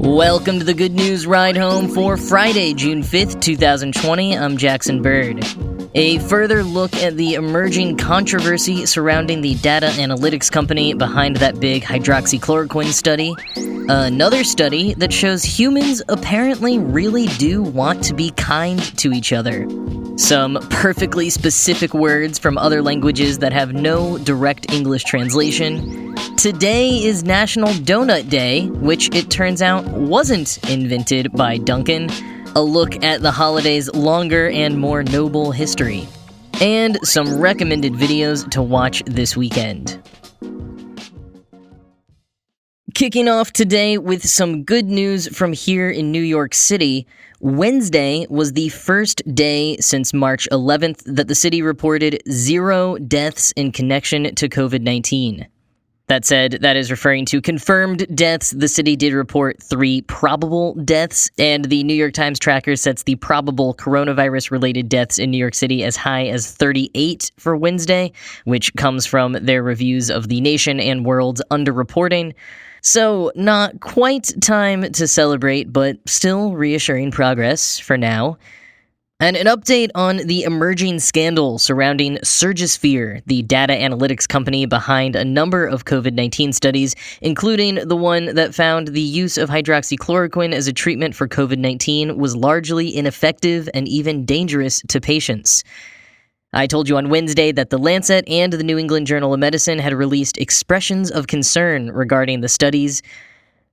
Welcome to the Good News Ride Home for Friday, June 5th, 2020. I'm Jackson Bird. A further look at the emerging controversy surrounding the data analytics company behind that big hydroxychloroquine study. Another study that shows humans apparently really do want to be kind to each other. Some perfectly specific words from other languages that have no direct English translation. Today is National Donut Day, which it turns out wasn't invented by Dunkin. A look at the holiday's longer and more noble history. And some recommended videos to watch this weekend. Kicking off today with some good news from here in New York City. Wednesday was the first day since March 11th that the city reported 0 deaths in connection to COVID-19. That said, that is referring to confirmed deaths. The city did report 3 probable deaths, and the New York Times tracker sets the probable coronavirus-related deaths in New York City as high as 38 for Wednesday, which comes from their reviews of the nation and world's underreporting. So, not quite time to celebrate, but still reassuring progress for now. And an update on the emerging scandal surrounding Surgisphere, the data analytics company behind a number of COVID-19 studies, including the one that found the use of hydroxychloroquine as a treatment for COVID-19 was largely ineffective and even dangerous to patients. I told you on Wednesday that The Lancet and the New England Journal of Medicine had released expressions of concern regarding the studies.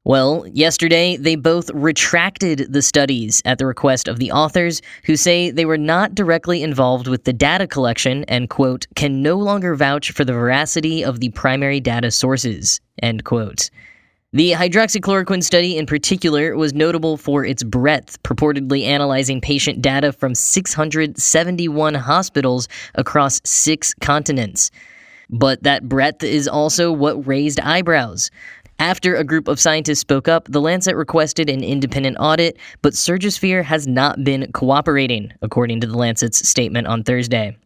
Well, yesterday, they both retracted the studies at the request of the authors, who say they were not directly involved with the data collection and, quote, can no longer vouch for the veracity of the primary data sources, end quote. The hydroxychloroquine study in particular was notable for its breadth, purportedly analyzing patient data from 671 hospitals across 6 continents. But that breadth is also what raised eyebrows. After a group of scientists spoke up, The Lancet requested an independent audit, but Surgisphere has not been cooperating, according to The Lancet's statement on Thursday.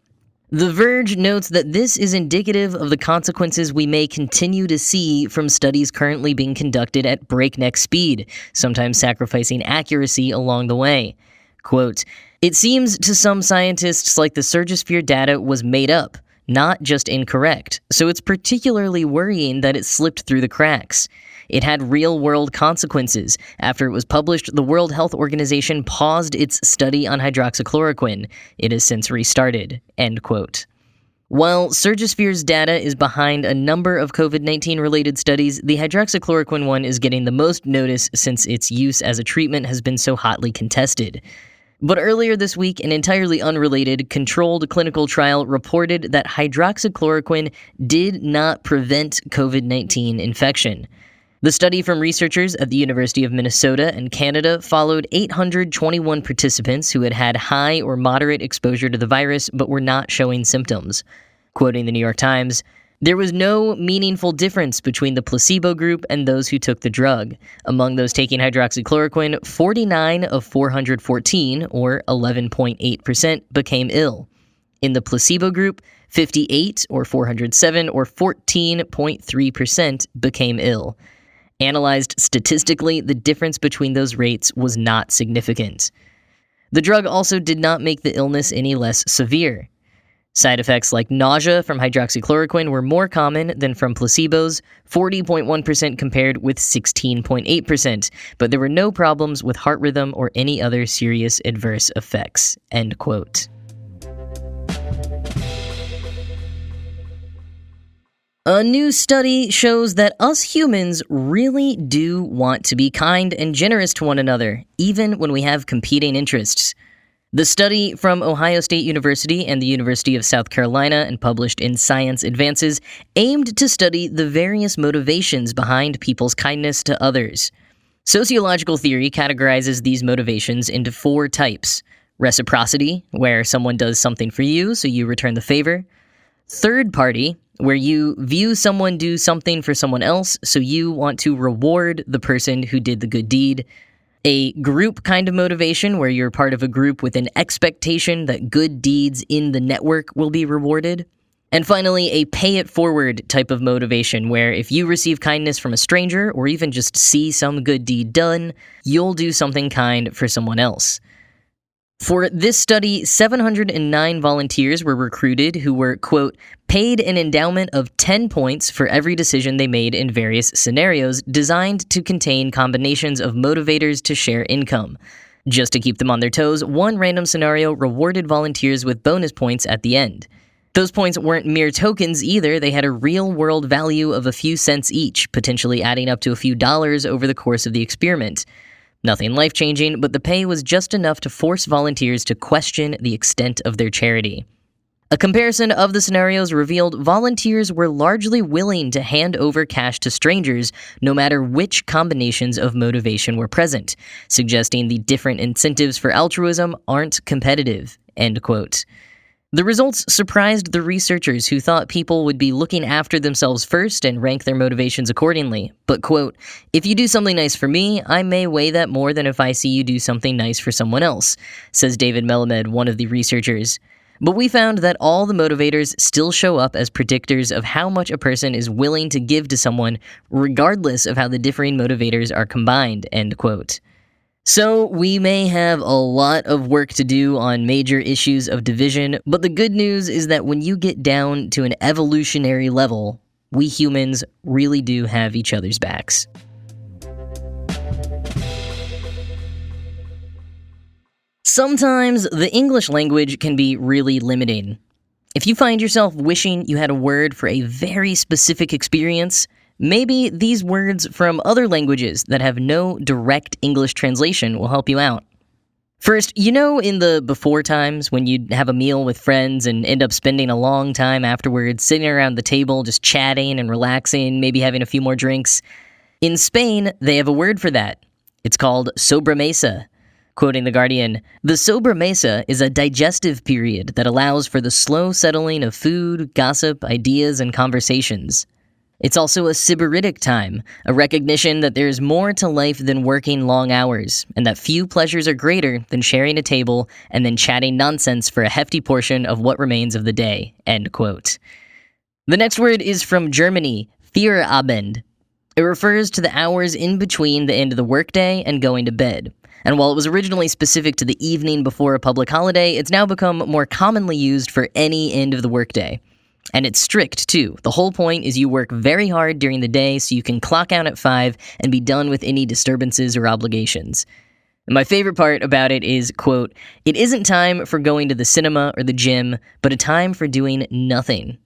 The Verge notes that this is indicative of the consequences we may continue to see from studies currently being conducted at breakneck speed, sometimes sacrificing accuracy along the way. Quote, it seems to some scientists like the Surgisphere data was made up, not just incorrect, so it's particularly worrying that it slipped through the cracks. It had real-world consequences. After it was published, the World Health Organization paused its study on hydroxychloroquine. It has since restarted, end quote. While Surgisphere's data is behind a number of COVID-19 related studies, the hydroxychloroquine one is getting the most notice since its use as a treatment has been so hotly contested. But earlier this week, an entirely unrelated, controlled clinical trial reported that hydroxychloroquine did not prevent COVID-19 infection. The study from researchers at the University of Minnesota and Canada followed 821 participants who had had high or moderate exposure to the virus but were not showing symptoms. Quoting the New York Times, there was no meaningful difference between the placebo group and those who took the drug. Among those taking hydroxychloroquine, 49 of 414, or 11.8%, became ill. In the placebo group, 58, or 407, or 14.3% became ill. Analyzed statistically, the difference between those rates was not significant. The drug also did not make the illness any less severe. Side effects like nausea from hydroxychloroquine were more common than from placebos, 40.1% compared with 16.8%, but there were no problems with heart rhythm or any other serious adverse effects, end quote. A new study shows that us humans really do want to be kind and generous to one another, even when we have competing interests. The study from Ohio State University and the University of South Carolina and published in Science Advances aimed to study the various motivations behind people's kindness to others. Sociological theory categorizes these motivations into 4 types. Reciprocity, where someone does something for you, so you return the favor. Third party, where you view someone do something for someone else, so you want to reward the person who did the good deed. A group kind of motivation, where you're part of a group with an expectation that good deeds in the network will be rewarded. And finally, a pay-it-forward type of motivation where if you receive kindness from a stranger or even just see some good deed done, you'll do something kind for someone else. For this study, 709 volunteers were recruited who were, quote, paid an endowment of 10 points for every decision they made in various scenarios designed to contain combinations of motivators to share income. Just to keep them on their toes, one random scenario rewarded volunteers with bonus points at the end. Those points weren't mere tokens either, they had a real-world value of a few cents each, potentially adding up to a few dollars over the course of the experiment. Nothing life-changing, but the pay was just enough to force volunteers to question the extent of their charity. A comparison of the scenarios revealed volunteers were largely willing to hand over cash to strangers no matter which combinations of motivation were present, suggesting the different incentives for altruism aren't competitive, end quote. The results surprised the researchers who thought people would be looking after themselves first and rank their motivations accordingly. But, quote, if you do something nice for me, I may weigh that more than if I see you do something nice for someone else, says David Melamed, one of the researchers. But we found that all the motivators still show up as predictors of how much a person is willing to give to someone, regardless of how the differing motivators are combined, end quote. So, we may have a lot of work to do on major issues of division, but the good news is that when you get down to an evolutionary level, we humans really do have each other's backs. Sometimes the English language can be really limiting. If you find yourself wishing you had a word for a very specific experience, maybe these words from other languages that have no direct English translation will help you out. First, you know in the before times when you'd have a meal with friends and end up spending a long time afterwards sitting around the table just chatting and relaxing, maybe having a few more drinks? In Spain, they have a word for that. It's called sobremesa. Quoting The Guardian, the sobremesa is a digestive period that allows for the slow settling of food, gossip, ideas, and conversations. It's also a sybaritic time, a recognition that there's more to life than working long hours, and that few pleasures are greater than sharing a table and then chatting nonsense for a hefty portion of what remains of the day, end quote. The next word is from Germany, Feierabend. It refers to the hours in between the end of the workday and going to bed. And while it was originally specific to the evening before a public holiday, it's now become more commonly used for any end of the workday. And it's strict, too. The whole point is you work very hard during the day so you can clock out at 5 and be done with any disturbances or obligations. And my favorite part about it is, quote, it isn't time for going to the cinema or the gym, but a time for doing nothing.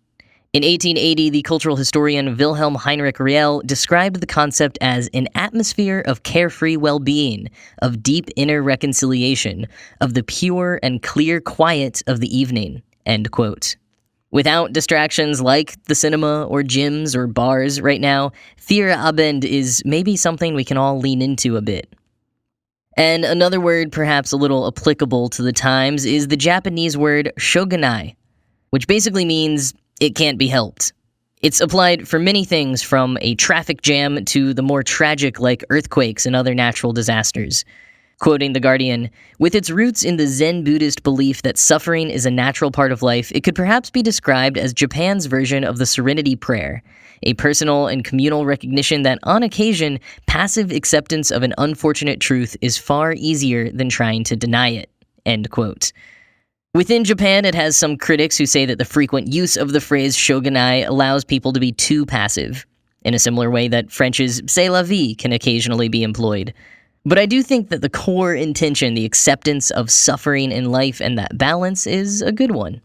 In 1880, the cultural historian Wilhelm Heinrich Riel described the concept as an atmosphere of carefree well-being, of deep inner reconciliation, of the pure and clear quiet of the evening, end quote. Without distractions like the cinema or gyms or bars right now, Feierabend is maybe something we can all lean into a bit. And another word perhaps a little applicable to the times is the Japanese word shogunai, which basically means it can't be helped. It's applied for many things from a traffic jam to the more tragic like earthquakes and other natural disasters. Quoting The Guardian, with its roots in the Zen Buddhist belief that suffering is a natural part of life, it could perhaps be described as Japan's version of the Serenity Prayer, a personal and communal recognition that, on occasion, passive acceptance of an unfortunate truth is far easier than trying to deny it, end quote. Within Japan, it has some critics who say that the frequent use of the phrase shogunai allows people to be too passive, in a similar way that French's c'est la vie can occasionally be employed. But I do think that the core intention, the acceptance of suffering in life and that balance, is a good one.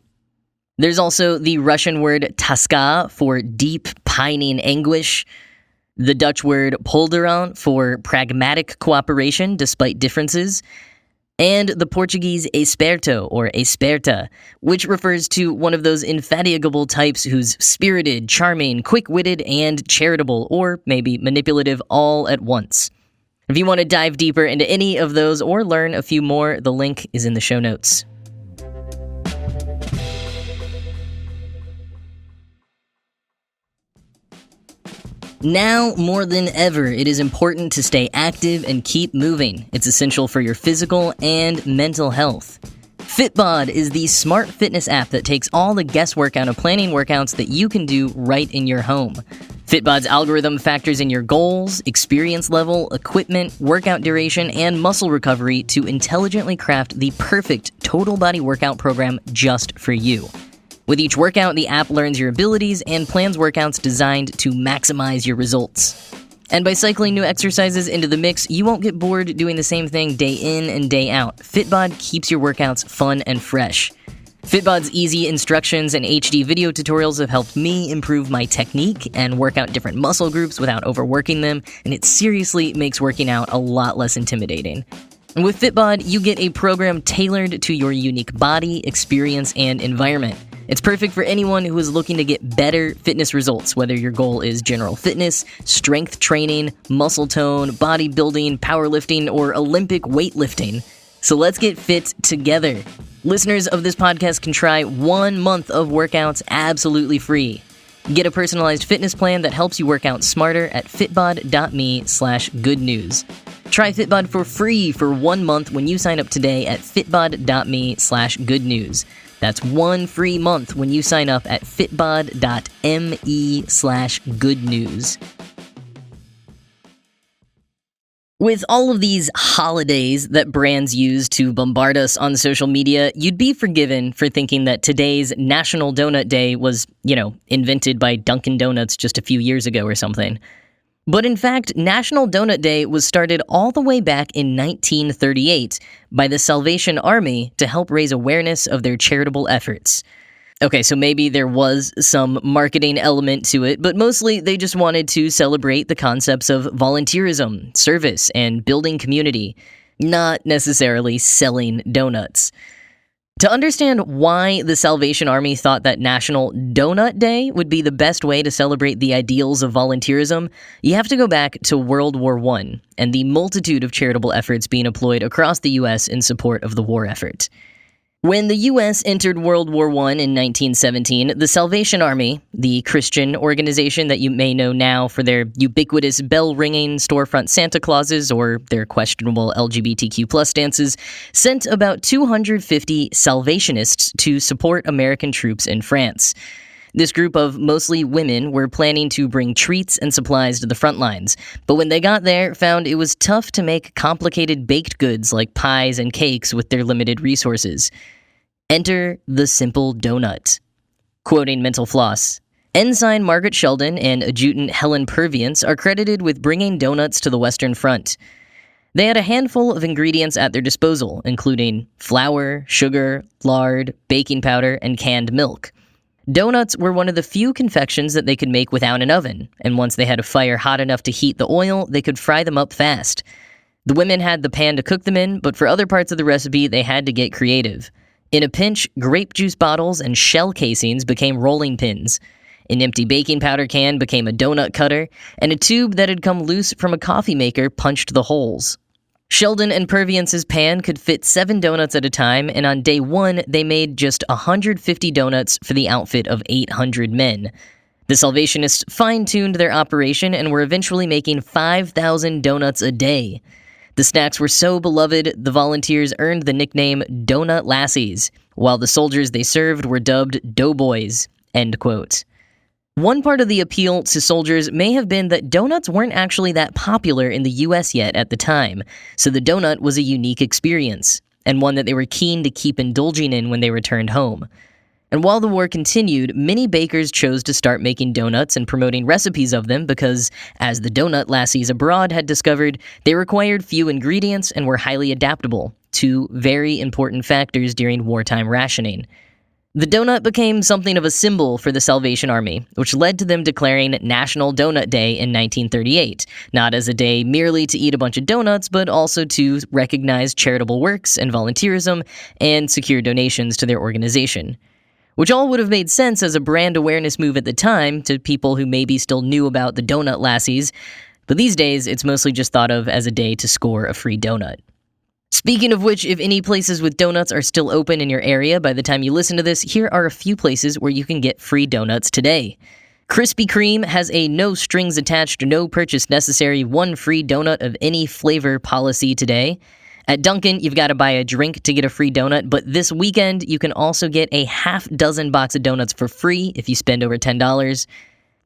There's also the Russian word toska for deep, pining anguish, the Dutch word polderant for pragmatic cooperation despite differences, and the Portuguese esperto or esperta, which refers to one of those infatigable types who's spirited, charming, quick-witted, and charitable, or maybe manipulative all at once. If you want to dive deeper into any of those or learn a few more, the link is in the show notes. Now, more than ever, it is important to stay active and keep moving. It's essential for your physical and mental health. Fitbod is the smart fitness app that takes all the guesswork out of planning workouts that you can do right in your home. Fitbod's algorithm factors in your goals, experience level, equipment, workout duration, and muscle recovery to intelligently craft the perfect total body workout program just for you. With each workout, the app learns your abilities and plans workouts designed to maximize your results. And by cycling new exercises into the mix, you won't get bored doing the same thing day in and day out. Fitbod keeps your workouts fun and fresh. Fitbod's easy instructions and HD video tutorials have helped me improve my technique and work out different muscle groups without overworking them, and it seriously makes working out a lot less intimidating. And with Fitbod, you get a program tailored to your unique body, experience, and environment. It's perfect for anyone who is looking to get better fitness results, whether your goal is general fitness, strength training, muscle tone, bodybuilding, powerlifting, or Olympic weightlifting. So let's get fit together. Listeners of this podcast can try 1 month of workouts absolutely free. Get a personalized fitness plan that helps you work out smarter at fitbod.me/goodnews. Try Fitbod for free for 1 month when you sign up today at fitbod.me/goodnews. That's 1 free month when you sign up at fitbod.me/goodnews. With all of these holidays that brands use to bombard us on social media, you'd be forgiven for thinking that today's National Donut Day was, invented by Dunkin' Donuts just a few years ago or something. But in fact, National Donut Day was started all the way back in 1938 by the Salvation Army to help raise awareness of their charitable efforts. Okay, so maybe there was some marketing element to it, but mostly they just wanted to celebrate the concepts of volunteerism, service, and building community, not necessarily selling donuts. To understand why the Salvation Army thought that National Donut Day would be the best way to celebrate the ideals of volunteerism, you have to go back to World War I and the multitude of charitable efforts being employed across the U.S. in support of the war effort. When the U.S. entered World War I in 1917, the Salvation Army, the Christian organization that you may know now for their ubiquitous bell-ringing storefront Santa Clauses or their questionable LGBTQ+ stances, sent about 250 Salvationists to support American troops in France. This group of mostly women were planning to bring treats and supplies to the front lines, but when they got there, found it was tough to make complicated baked goods like pies and cakes with their limited resources. Enter the simple donut. Quoting Mental Floss, Ensign Margaret Sheldon and Adjutant Helen Purviance are credited with bringing donuts to the Western Front. They had a handful of ingredients at their disposal, including flour, sugar, lard, baking powder, and canned milk. Donuts were one of the few confections that they could make without an oven, and once they had a fire hot enough to heat the oil, they could fry them up fast. The women had the pan to cook them in, but for other parts of the recipe, they had to get creative. In a pinch, grape juice bottles and shell casings became rolling pins. An empty baking powder can became a donut cutter, and a tube that had come loose from a coffee maker punched the holes. Sheldon and Purviance's pan could fit 7 donuts at a time, and on day 1, they made just 150 donuts for the outfit of 800 men. The Salvationists fine-tuned their operation and were eventually making 5,000 donuts a day. The snacks were so beloved, the volunteers earned the nickname Donut Lassies, while the soldiers they served were dubbed Doughboys. End quote. One part of the appeal to soldiers may have been that donuts weren't actually that popular in the U.S. yet at the time, so the donut was a unique experience, and one that they were keen to keep indulging in when they returned home. And while the war continued, many bakers chose to start making donuts and promoting recipes of them because, as the donut lassies abroad had discovered, they required few ingredients and were highly adaptable, 2 very important factors during wartime rationing. The donut became something of a symbol for the Salvation Army, which led to them declaring National Donut Day in 1938, not as a day merely to eat a bunch of donuts, but also to recognize charitable works and volunteerism and secure donations to their organization. Which all would have made sense as a brand awareness move at the time to people who maybe still knew about the donut lassies, but these days it's mostly just thought of as a day to score a free donut. Speaking of which, if any places with donuts are still open in your area by the time you listen to this, here are a few places where you can get free donuts today. Krispy Kreme has a no strings attached, no purchase necessary, 1 free donut of any flavor policy today. At Dunkin, you've got to buy a drink to get a free donut, but this weekend, you can also get a half-dozen box of donuts for free if you spend over $10.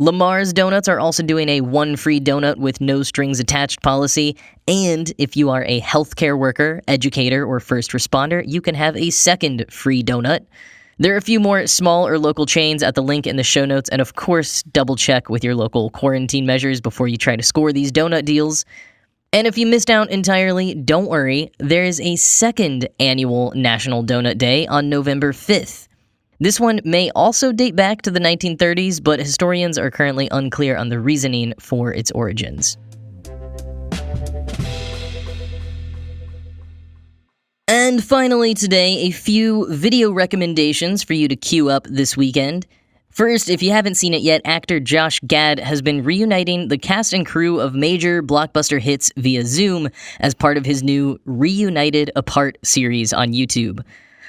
Lamar's Donuts are also doing a one free donut with no strings attached policy, and if you are a healthcare worker, educator, or first responder, you can have a second free donut. There are a few more small or local chains at the link in the show notes, and of course, double check with your local quarantine measures before you try to score these donut deals. And if you missed out entirely, don't worry, there is a second annual National Donut Day on November 5th. This one may also date back to the 1930s, but historians are currently unclear on the reasoning for its origins. And finally today, a few video recommendations for you to queue up this weekend. First, if you haven't seen it yet, actor Josh Gad has been reuniting the cast and crew of major blockbuster hits via Zoom as part of his new Reunited Apart series on YouTube.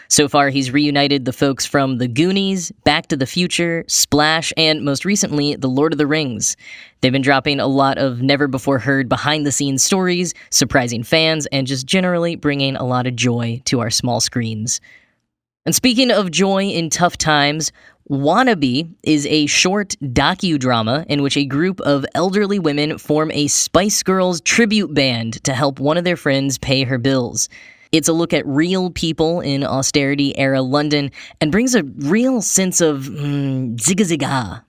So far, he's reunited the folks from The Goonies, Back to the Future, Splash, and most recently, The Lord of the Rings. They've been dropping a lot of never-before-heard behind-the-scenes stories, surprising fans, and just generally bringing a lot of joy to our small screens. And speaking of joy in tough times, Wannabe is a short docudrama in which a group of elderly women form a Spice Girls tribute band to help one of their friends pay her bills. It's a look at real people in austerity-era London and brings a real sense of zigga-zigga.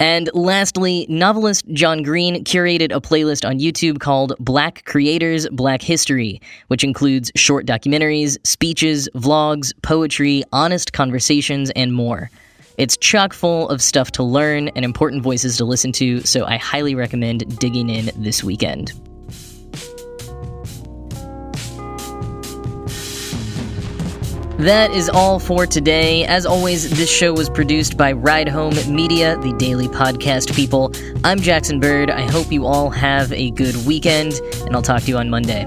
And lastly, novelist John Green curated a playlist on YouTube called Black Creators, Black History, which includes short documentaries, speeches, vlogs, poetry, honest conversations, and more. It's chock full of stuff to learn and important voices to listen to, so I highly recommend digging in this weekend. That is all for today. As always, this show was produced by Ride Home Media, the daily podcast people. I'm Jackson Bird. I hope you all have a good weekend, and I'll talk to you on Monday.